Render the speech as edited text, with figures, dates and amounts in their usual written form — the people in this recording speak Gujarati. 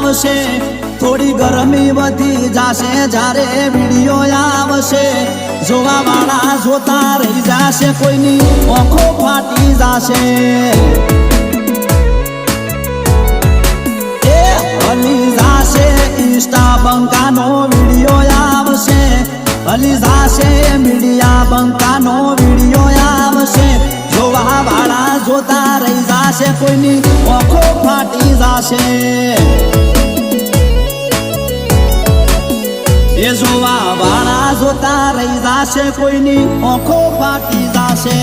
આવશે થોડી ગરમી વધી જાશે જ્યારે વિડિયો આવશે જોવા વાળા જોતા રહી જાશે કોઈની આંખો ફાટી જાશે એ હલી જાશે ઇન્સ્ટા બંકાનો વિડિયો આવશે હલી જાશે મીડિયા બંકાનો વિડિયો આવશે જોવા વાળા જોતા રહી જાશે કોઈની આંખો ફાટી જાશે એ જોવા વાળા જોતા રહી જાશે કોઈની આંખો ફાટી જાશે।